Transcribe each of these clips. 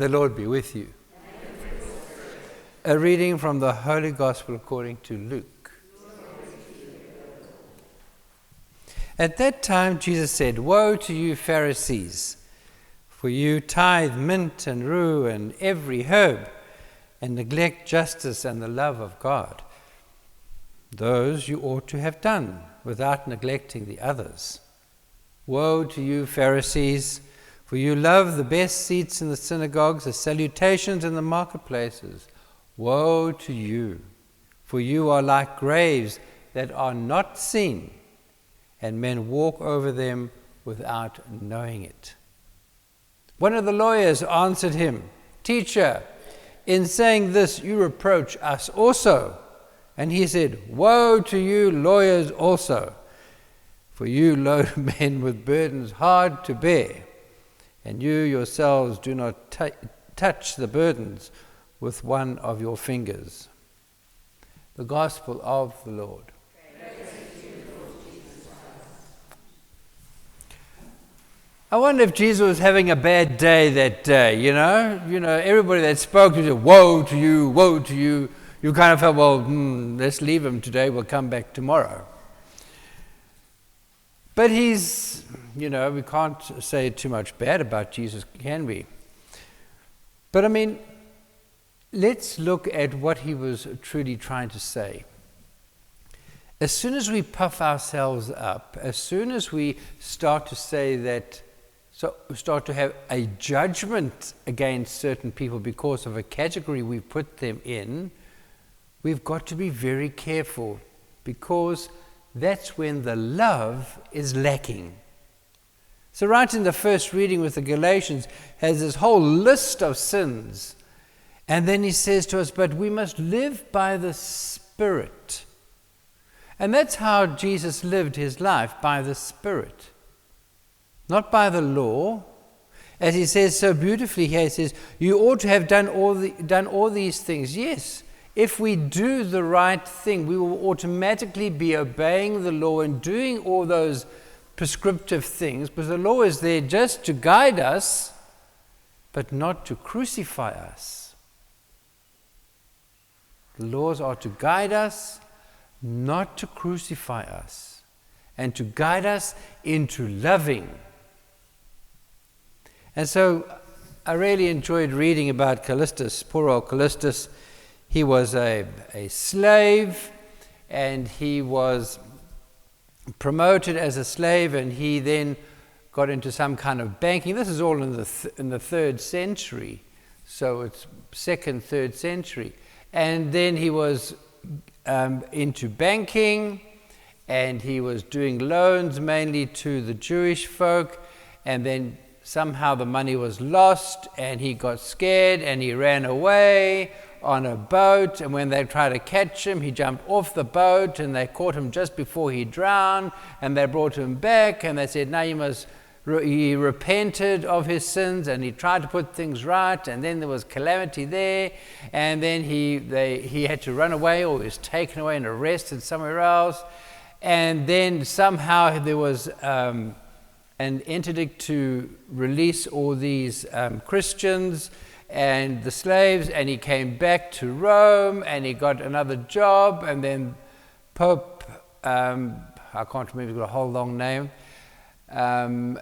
The Lord be with you. A reading from the Holy Gospel according to Luke. At that time Jesus said, "Woe to you Pharisees, for you tithe mint and rue and every herb, and neglect justice and the love of God. Those you ought to have done, without neglecting the others. Woe to you Pharisees, for you love the best seats in the synagogues, the salutations in the marketplaces. Woe to you, for you are like graves that are not seen, and men walk over them without knowing it." One of the lawyers answered him, "Teacher, in saying this you reproach us also." And he said, "Woe to you lawyers also, for you load men with burdens hard to bear, and you yourselves do not touch the burdens with one of your fingers." The Gospel of the Lord. I wonder if Jesus was having a bad day that day, you know, everybody that spoke to him, woe to you, woe to you. You kind of felt, well, let's leave him today, we'll come back tomorrow. But he's, we can't say too much bad about Jesus, can we? But I mean, let's look at what he was truly trying to say. As soon as we puff ourselves up, as soon as we start to say that, so start to have a judgment against certain people because of a category we put them in, we've got to be very careful, because that's when the love is lacking. So right in the first reading with the Galatians has this whole list of sins. And then he says to us, but we must live by the Spirit. And that's how Jesus lived his life, by the Spirit. Not by the law. As he says so beautifully here, he says, you ought to have done all these things. Yes, if we do the right thing, we will automatically be obeying the law and doing all those prescriptive things, because the law is there just to guide us, but not to crucify us. The laws are to guide us, not to crucify us, and to guide us into loving. And so I really enjoyed reading about Callistus, poor old Callistus. He was a slave, and he was promoted as a slave, and he then got into some kind of banking. This is all in the 3rd century, so it's 2nd, 3rd century. And then he was into banking, and he was doing loans mainly to the Jewish folk, and then somehow the money was lost, and he got scared, and he ran away on a boat, and when they tried to catch him, he jumped off the boat, and they caught him just before he drowned, and they brought him back, and they said, now you must, he repented of his sins, and he tried to put things right, and then there was calamity there, and then he had to run away, or he was taken away and arrested somewhere else, and then somehow there was an interdict to release all these Christians and the slaves, and he came back to Rome, and he got another job, and then Pope, I can't remember, he's got a whole long name, and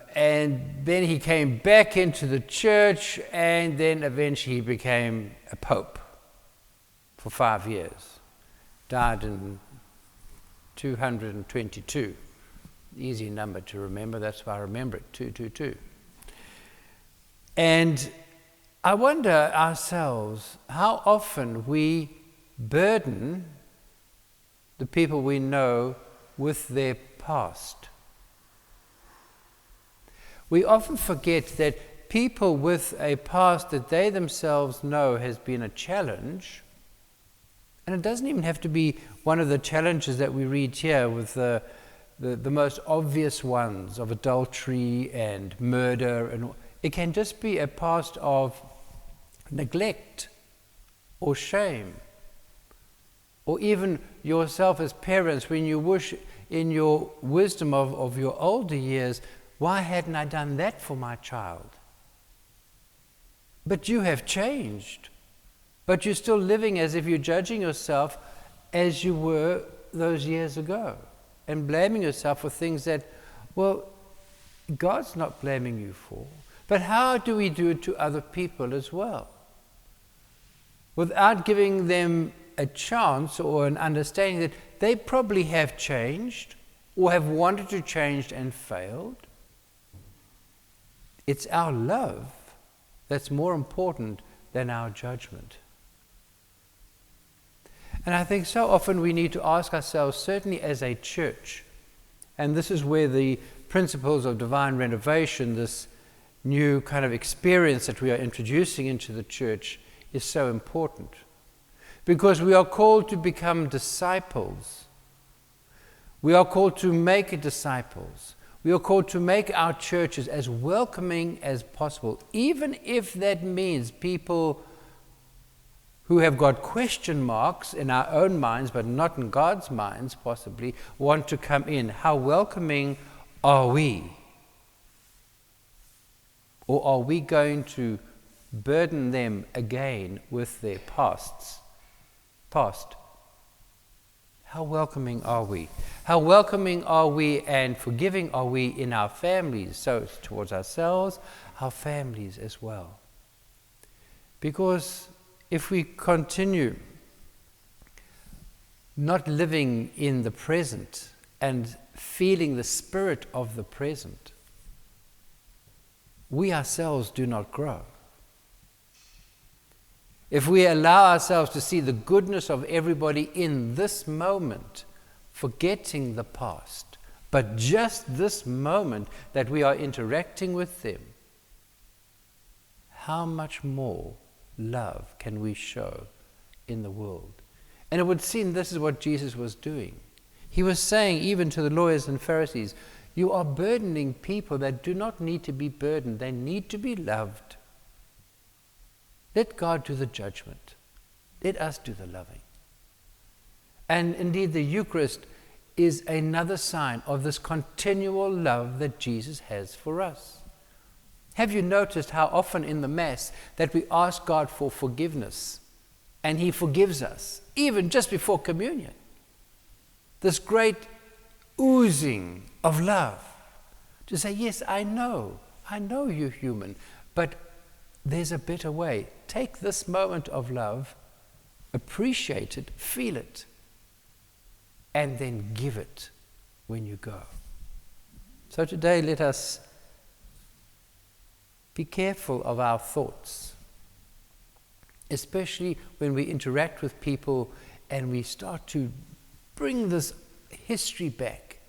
then he came back into the church, and then eventually he became a pope for 5 years. Died in 222. Easy number to remember, that's why I remember it, 222. And I wonder ourselves how often we burden the people we know with their past. We often forget that people with a past that they themselves know has been a challenge, and it doesn't even have to be one of the challenges that we read here with the most obvious ones of adultery and murder, and it can just be a past of neglect or shame, or even yourself as parents, when you wish in your wisdom of your older years, why hadn't I done that for my child? but you have changed. But you're still living as if you're judging yourself as you were those years ago, and blaming yourself for things that, well, God's not blaming you for. But how do we do it to other people as well? Without giving them a chance or an understanding that they probably have changed or have wanted to change and failed. It's our love that's more important than our judgment. And I think so often we need to ask ourselves, certainly as a church, and this is where the principles of divine renovation, this new kind of experience that we are introducing into the church, is so important. Because we are called to become disciples. We are called to make disciples. We are called to make our churches as welcoming as possible, even if that means people who have got question marks in our own minds, but not in God's minds possibly, want to come in. How welcoming are we? Or are we going to burden them again with their past? How welcoming are we? How welcoming are we and forgiving are we in our families, so towards ourselves, our families as well? Because if we continue not living in the present and feeling the spirit of the present, we ourselves do not grow. If we allow ourselves to see the goodness of everybody in this moment, forgetting the past, but just this moment that we are interacting with them, how much more love can we show in the world? And it would seem this is what Jesus was doing. He was saying even to the lawyers and Pharisees, you are burdening people that do not need to be burdened. They need to be loved. Let God do the judgment. Let us do the loving. And indeed, the Eucharist is another sign of this continual love that Jesus has for us. Have you noticed how often in the Mass that we ask God for forgiveness and He forgives us, even just before communion? This great oozing of love to say, yes, I know you're human, but there's a better way. Take this moment of love, appreciate it, feel it, and then give it when you go. So today let us be careful of our thoughts, especially when we interact with people and we start to bring this history back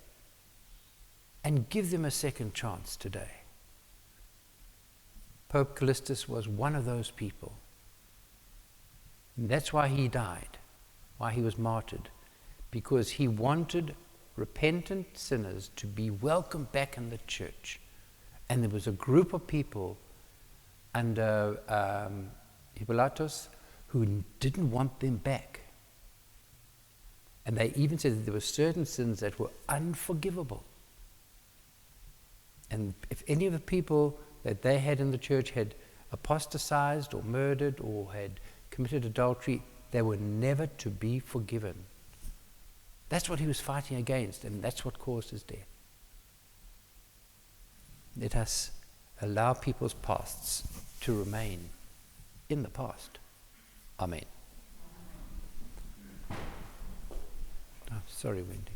and give them a second chance today. Pope Callistus was one of those people. And that's why he died, why he was martyred, because he wanted repentant sinners to be welcomed back in the church. And there was a group of people under Hippolytus who didn't want them back. And they even said that there were certain sins that were unforgivable. And if any of the people that they had in the church had apostatized or murdered or had committed adultery, they were never to be forgiven. That's what he was fighting against, and that's what caused his death. Let us allow people's pasts to remain in the past. Amen. Oh, sorry, Wendy.